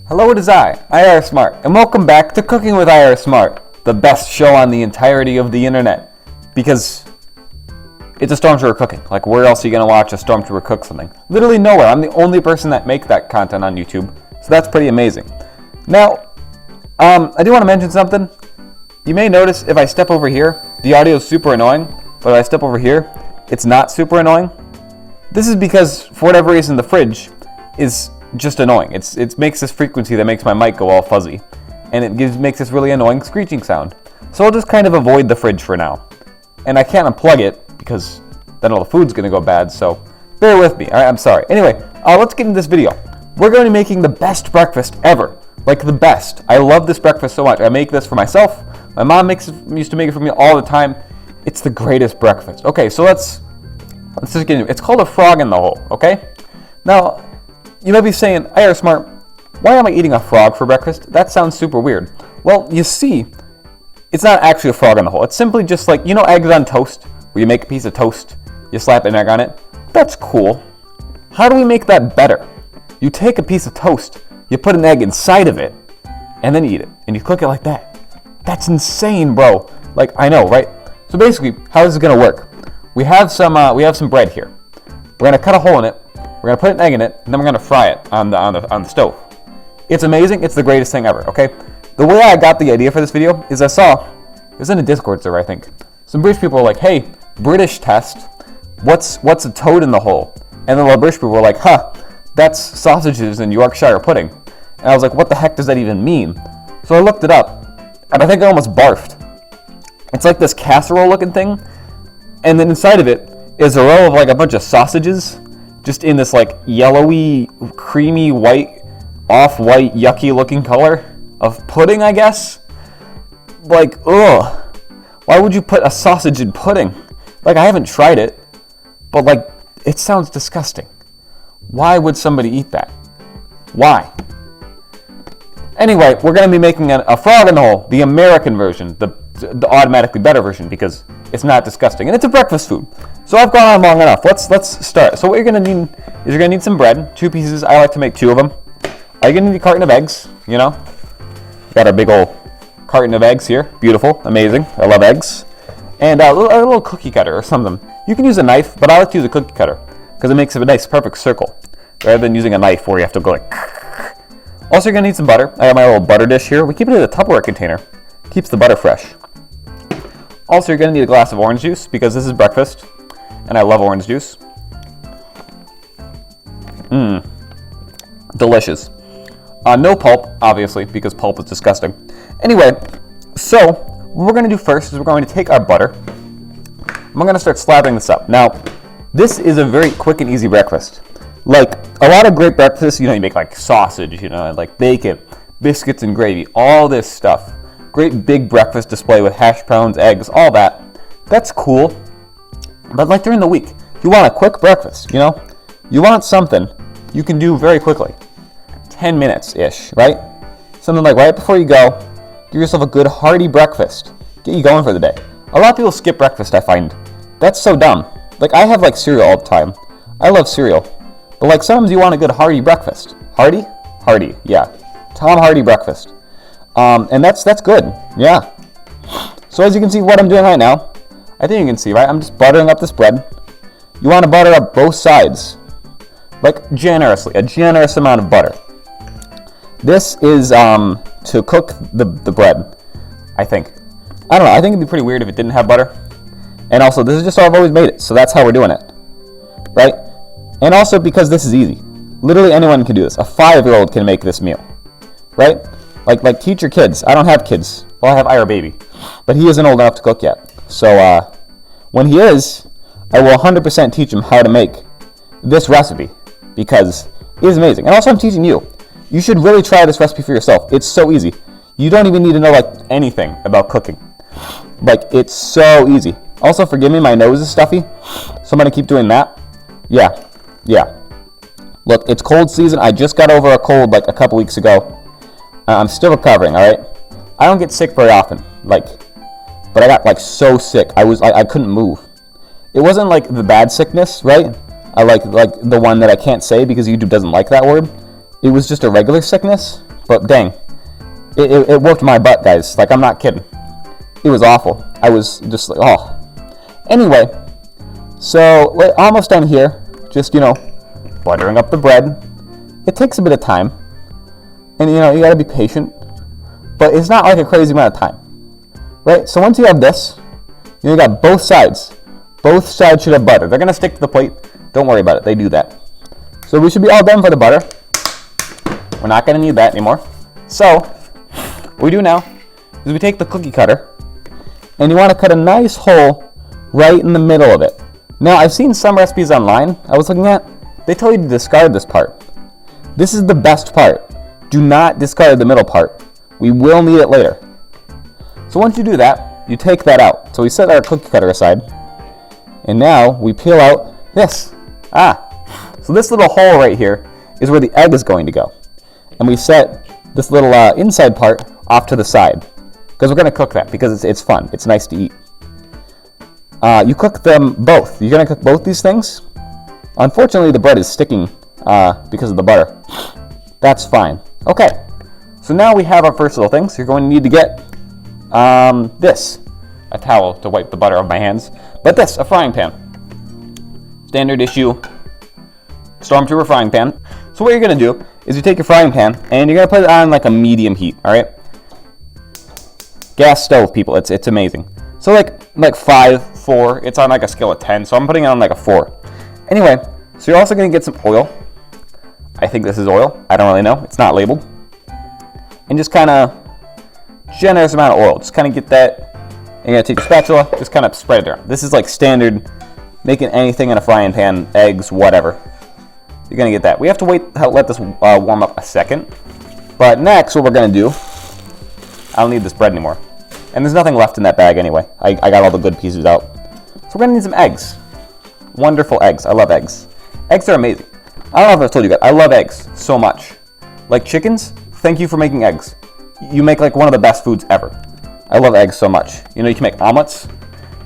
Hello, it is I, IARESMART, and welcome back to Cooking with IARESMART, the best show on the entirety of the internet, because it's a Stormtrooper cooking. Like, where else are you going to watch a Stormtrooper cook something? Literally nowhere. I'm the only person that make that content on YouTube, so that's pretty amazing. Now, I do want to mention something. You may notice if I step over here, the audio is super annoying, but if I step over here, it's not super annoying. This is because, for whatever reason, the fridge is just annoying. It makes this frequency that makes my mic go all fuzzy, and it makes this really annoying screeching sound. So I'll just kind of avoid the fridge for now. And I can't unplug it because then all the food's going to go bad, so bear with me. Alright, I'm sorry. Anyway, let's get into this video. We're going to be making the best breakfast ever. Like, the best. I love this breakfast so much. I make this for myself. My mom used to make it for me all the time. It's the greatest breakfast. Okay, so let's just get into it. It's called a frog in the hole, okay? Now, you might be saying, IARESMART, why am I eating a frog for breakfast? That sounds super weird. Well, you see, it's not actually a frog in the hole. It's simply just like, you know, eggs on toast, where you make a piece of toast, you slap an egg on it. That's cool. How do we make that better? You take a piece of toast, you put an egg inside of it, and then you eat it, and you cook it like that. That's insane, bro. Like, I know, right? So basically, how is this gonna work? We have some bread here. We're gonna cut a hole in it. We're gonna put an egg in it, and then we're gonna fry it on the stove. It's amazing. It's the greatest thing ever. Okay. The way I got the idea for this video is it was in a Discord server, I think. Some British people were like, "Hey, British test. What's a toad in the hole?" And then the British people were like, "Huh, that's sausages and Yorkshire pudding." And I was like, "What the heck does that even mean?" So I looked it up, and I think I almost barfed. It's like this casserole-looking thing, and then inside of it is a row of like a bunch of sausages, just in this like yellowy, creamy, white, off-white, yucky-looking color of pudding, I guess. Like, ugh. Why would you put a sausage in pudding? Like, I haven't tried it, but like, it sounds disgusting. Why would somebody eat that? Why? Anyway, we're going to be making a frog in the hole, the American version, the automatically better version, because it's not disgusting, and it's a breakfast food. So I've gone on long enough. Let's start. So what you're going to need is you're going to need some bread, 2 pieces. I like to make 2 of them. You're going to need a carton of eggs, you know. Got our big old carton of eggs here. Beautiful, amazing. I love eggs. And a little cookie cutter or something. You can use a knife, but I like to use a cookie cutter because it makes a nice, perfect circle, rather than using a knife where you have to go like. Also, you're going to need some butter. I have my little butter dish here. We keep it in a Tupperware container. Keeps the butter fresh. Also, you're going to need a glass of orange juice because this is breakfast, and I love orange juice. Delicious. No pulp, obviously, because pulp is disgusting. Anyway, so what we're going to do first is we're going to take our butter, and we're going to start slathering this up. Now, this is a very quick and easy breakfast. Like, a lot of great breakfasts, you know, you make like sausage, you know, like bacon, biscuits and gravy, all this stuff. Great big breakfast display with hash browns, eggs, all that. That's cool. But like during the week, you want a quick breakfast, you know? You want something you can do very quickly. 10 minutes-ish, right? Something like right before you go, give yourself a good hearty breakfast. Get you going for the day. A lot of people skip breakfast, I find. That's so dumb. Like, I have like cereal all the time. I love cereal. But like sometimes you want a good hearty breakfast. Hearty? Hearty, yeah. Tom Hardy breakfast. And that's good, yeah. So as you can see what I'm doing right now, I think you can see, right? I'm just buttering up this bread. You want to butter up both sides. Like generously, a generous amount of butter. This is to cook the bread, I think. I don't know, I think it'd be pretty weird if it didn't have butter. And also, this is just how I've always made it, so that's how we're doing it. Right? And also because this is easy. Literally anyone can do this. A 5-year-old can make this meal. Right? Like teach your kids. I don't have kids. Well, I have Ira baby. But he isn't old enough to cook yet. So when he is, I will 100% teach him how to make this recipe. Because it is amazing. And also I'm teaching you. You should really try this recipe for yourself. It's so easy. You don't even need to know like anything about cooking. Like, it's so easy. Also, forgive me, my nose is stuffy. So I'm going to keep doing that. Yeah. Look, it's cold season. I just got over a cold like a couple weeks ago. I'm still recovering, all right? I don't get sick very often, like, but I got like so sick. I couldn't move. It wasn't like the bad sickness, right? I like the one that I can't say because YouTube doesn't like that word. it was just a regular sickness, but dang, it whooped my butt, guys. Like, I'm not kidding. It was awful. I was just like, oh. Anyway, so we're almost done here. Just, buttering up the bread. It takes a bit of time. And, you gotta be patient. But it's not like a crazy amount of time. Right? So once you have this, you got both sides. Both sides should have butter. They're gonna stick to the plate. Don't worry about it. They do that. So we should be all done for the butter. We're not gonna need that anymore. So, what we do now is we take the cookie cutter, and you want to cut a nice hole right in the middle of it. Now, I've seen some recipes online I was looking at. They tell you to discard this part. This is the best part. Do not discard the middle part. We will need it later. So once you do that, you take that out. So we set our cookie cutter aside, and now we peel out this. So this little hole right here is where the egg is going to go. And we set this little inside part off to the side, because we're going to cook that, because it's fun. It's nice to eat. You cook them both. You're going to cook both these things. Unfortunately, the bread is sticking because of the butter. That's fine. Okay, so now we have our first little things. You're going to need to get a towel to wipe the butter off my hands, but a frying pan. Standard issue Stormtrooper frying pan. So what you're going to do is you take your frying pan and you're going to put it on like a medium heat, all right? Gas stove, people, it's amazing. So like 5, 4, it's on like a scale of 10, so I'm putting it on like a 4. Anyway, so you're also going to get some oil. I think this is oil. I don't really know. It's not labeled. And just kind of generous amount of oil. Just kind of get that. And you're going to take your spatula, just kind of spread it around. This is like standard, making anything in a frying pan, eggs, whatever. You're going to get that. We have to let this warm up a second. But next, what we're going to do, I don't need this bread anymore. And there's nothing left in that bag anyway. I got all the good pieces out. So we're going to need some eggs. Wonderful eggs. I love eggs. Eggs are amazing. I don't know if I've told you guys, I love eggs so much. Like chickens, thank you for making eggs. You make like one of the best foods ever. I love eggs so much. You can make omelets,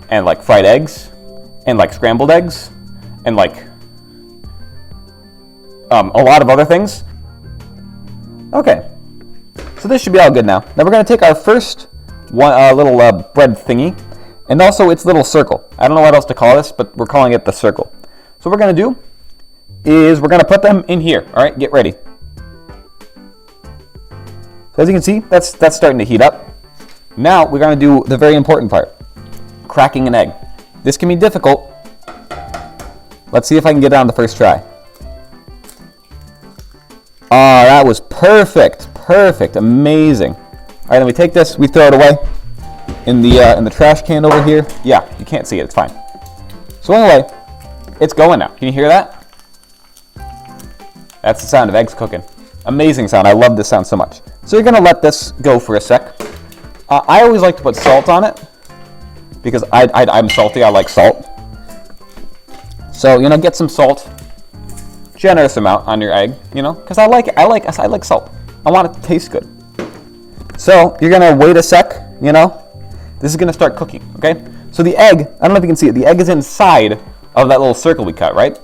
and like fried eggs, and like scrambled eggs, and like a lot of other things. Okay, so this should be all good now. Now we're going to take our first little bread thingy, and also its little circle. I don't know what else to call this, but we're calling it the circle. So what we're going to do is we're going to put them in here. All right, get ready. So as you can see, that's starting to heat up. Now we're going to do the very important part, cracking an egg. This can be difficult. Let's see if I can get it on the first try. Oh, that was perfect. Perfect. Amazing. All right, then we take this, we throw it away in the trash can over here. Yeah, you can't see it. It's fine. So anyway, it's going now. Can you hear that? That's the sound of eggs cooking. Amazing sound. I love this sound so much. So you're going to let this go for a sec. I always like to put salt on it because I'm salty. I like salt. So, get some salt. Generous amount on your egg, because I like salt. I want it to taste good. So you're going to wait a sec, This is going to start cooking, okay? So the egg, I don't know if you can see it. The egg is inside of that little circle we cut, right?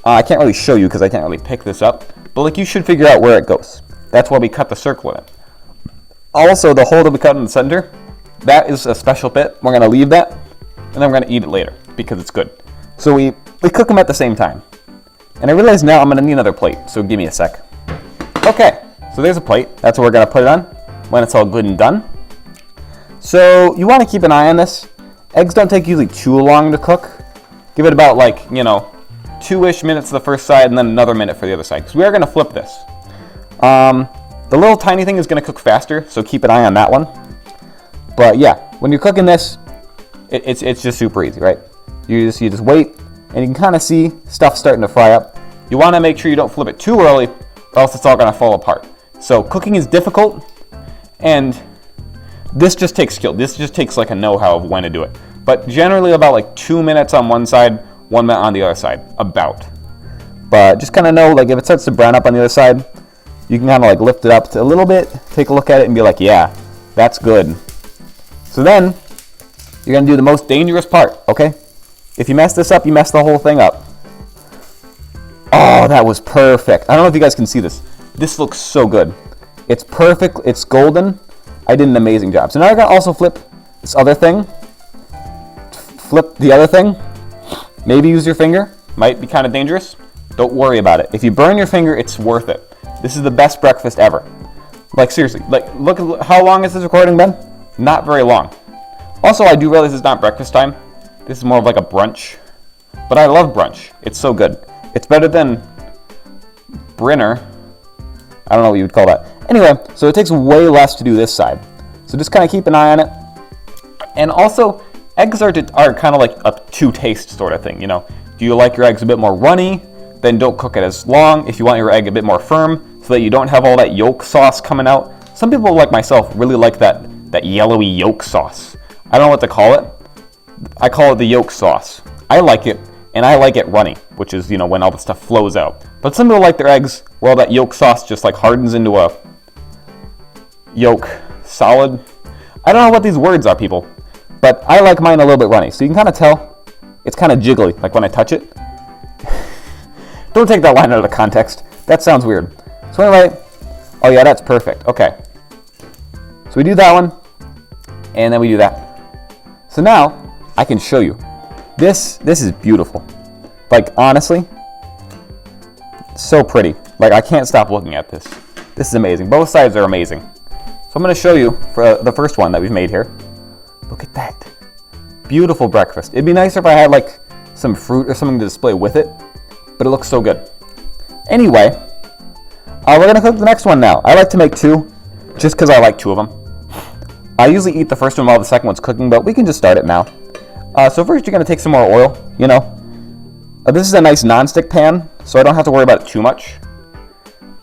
I can't really show you because I can't really pick this up, but you should figure out where it goes. That's why we cut the circle in it. Also, the hole that we cut in the center, that is a special bit. We're going to leave that, and then we're going to eat it later because it's good. So we cook them at the same time. And I realize now I'm going to need another plate, so give me a sec. Okay, so there's a plate. That's what we're going to put it on when it's all good and done. So you want to keep an eye on this. Eggs don't take usually too long to cook. Give it about 2-ish minutes to the first side and then another minute for the other side, because we are going to flip this. The little tiny thing is going to cook faster, so keep an eye on that one. But yeah, when you're cooking this, it's just super easy, right? You just wait, and you can kind of see stuff starting to fry up. You want to make sure you don't flip it too early, or else it's all going to fall apart. So cooking is difficult, and this just takes skill. This just takes a know-how of when to do it. But generally about 2 minutes on one side, 1 minute on the other side, about. But just kind of know, if it starts to brown up on the other side, you can kind of lift it up a little bit, take a look at it, and be like, yeah, that's good. So then, you're going to do the most dangerous part, okay? If you mess this up, you mess the whole thing up. Oh, that was perfect. I don't know if you guys can see this. This looks so good. It's perfect. It's golden. I did an amazing job. So now I gotta also flip this other thing. Flip the other thing. Maybe use your finger. Might be kind of dangerous. Don't worry about it. If you burn your finger, it's worth it. This is the best breakfast ever. Like seriously, like look at how long has this recording been? Not very long. Also, I do realize it's not breakfast time. This is more of like a brunch. But I love brunch. It's so good. It's better than Brinner. I don't know what you would call that. Anyway, so it takes way less to do this side. So just kind of keep an eye on it. And also, eggs are kind of like a to-taste sort of thing, you know. Do you like your eggs a bit more runny? Then don't cook it as long. If you want your egg a bit more firm, so that you don't have all that yolk sauce coming out. Some people like myself really like that yellowy yolk sauce. I don't know what to call it. I call it the yolk sauce. I like it, and I like it runny, which is, you know, when all the stuff flows out. But some people like their eggs where all that yolk sauce just like hardens into a yolk solid. I don't know what these words are, people, but I like mine a little bit runny. So you can kind of tell it's kind of jiggly, like when I touch it. Don't take that line out of the context. That sounds weird. So anyway, oh yeah, that's perfect. Okay. So we do that one, and then we do that. So now I can show you. This is beautiful. Like honestly, so pretty. Like I can't stop looking at this. This is amazing. Both sides are amazing. So I'm going to show you for the first one that we've made here. Look at that. Beautiful breakfast. It'd be nicer if I had like some fruit or something to display with it, but it looks so good. Anyway, we're going to cook the next one now. I like to make two, just because I like two of them. I usually eat the first one while the second one's cooking, but we can just start it now. So first you're going to take some more oil, you know. This is a nice non-stick pan, so I don't have to worry about it too much.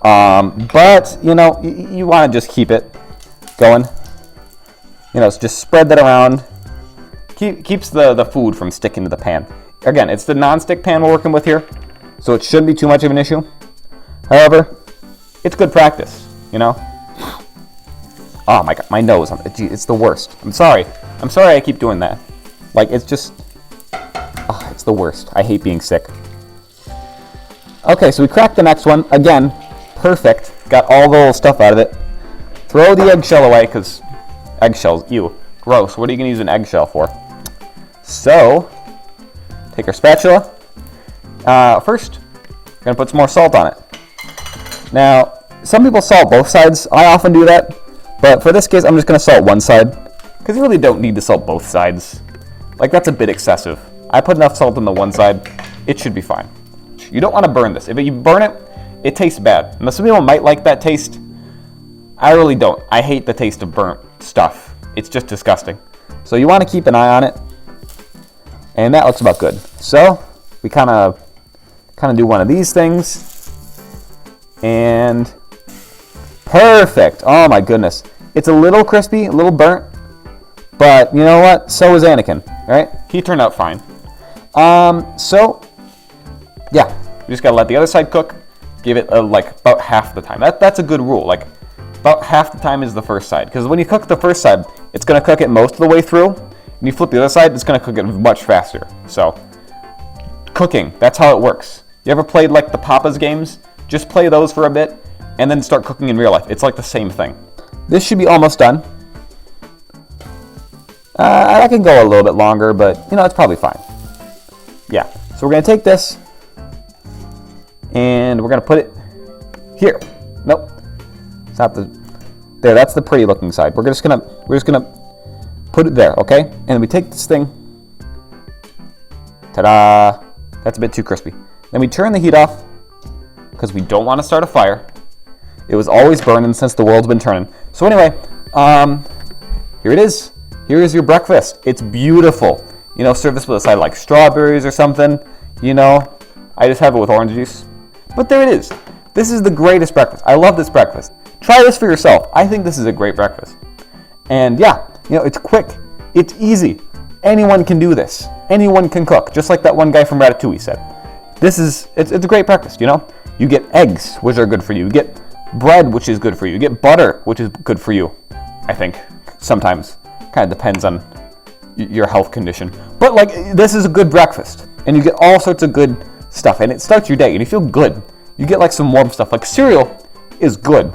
But, you know, you want to just keep it going. You know, so just spread that around. Keeps the food from sticking to the pan. Again, it's the non-stick pan we're working with here, so it shouldn't be too much of an issue. However, it's good practice, you know. Oh my god, my nose, it's the worst. I'm sorry I keep doing that. Like, it's just, oh, it's the worst. I hate being sick. Okay, so we cracked the next one. Again, perfect. Got all the little stuff out of it. Throw the eggshell away, because eggshells, ew, gross. What are you going to use an eggshell for? So, take our spatula. First, we're going to put some more salt on it. Now, some people salt both sides. I often do that. But for this case, I'm just going to salt one side. Because you really don't need to salt both sides. Like, that's a bit excessive. I put enough salt on the one side. It should be fine. You don't want to burn this. If you burn it, it tastes bad. Now, some people might like that taste. I really don't. I hate the taste of burnt stuff. It's just disgusting. So you want to keep an eye on it. And that looks about good. So we kind of do one of these things. And perfect. Oh my goodness. It's a little crispy, a little burnt. But you know what? So is Anakin, right? He turned out fine. So yeah, you just gotta let the other side cook. Give it like about half the time. That's a good rule. Like about half the time is the first side. Because when you cook the first side, it's gonna cook it most of the way through. When you flip the other side, it's gonna cook it much faster. So cooking, that's how it works. You ever played like the Papa's games? Just play those for a bit and then start cooking in real life. It's like the same thing. This should be almost done. I can go a little bit longer, but you know, it's probably fine. Yeah, so we're gonna take this and we're gonna put it here. Nope, it's not there. That's the pretty looking side. We're just gonna put it there, okay? And then we take this thing. Ta-da! That's a bit too crispy. Then we turn the heat off because we don't want to start a fire. It was always burning since the world's been turning. So anyway, here it is. Here is your breakfast. It's beautiful. You know, serve this with a side like strawberries or something. You know, I just have it with orange juice. But there it is. This is the greatest breakfast. I love this breakfast. Try this for yourself. I think this is a great breakfast. And yeah, you know, it's quick. It's easy. Anyone can do this. Anyone can cook. Just like that one guy from Ratatouille said. It's a great breakfast, you know. You get eggs, which are good for you. You get bread, which is good for you. You get butter, which is good for you, I think, sometimes. Kind of depends on your health condition. But like, this is a good breakfast. And you get all sorts of good stuff. And it starts your day. And you feel good. You get like some warm stuff. Like cereal is good,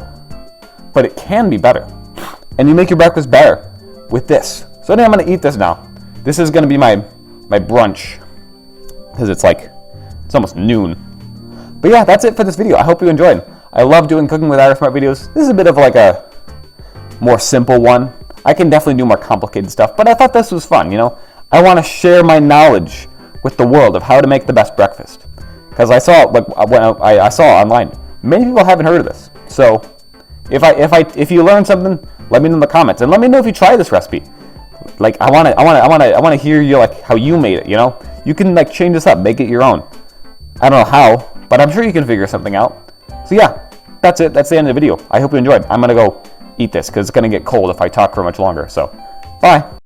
but it can be better. And you make your breakfast better with this. So anyway, I'm going to eat this now. This is going to be my brunch, because it's almost noon. But yeah, that's it for this video. I hope you enjoyed. I love doing Cooking with IARESMART videos. This is a bit of like a more simple one. I can definitely do more complicated stuff, but I thought this was fun, you know? I want to share my knowledge with the world of how to make the best breakfast. Because I saw, I saw online, many people haven't heard of this. So if you learn something, let me know in the comments, and let me know if you try this recipe. Like I want to hear you, like, how you made it, you know? You can like change this up, make it your own. I don't know how, but I'm sure you can figure something out. So yeah, that's it. That's the end of the video. I hope you enjoyed. I'm going to go eat this because it's going to get cold if I talk for much longer. So, bye.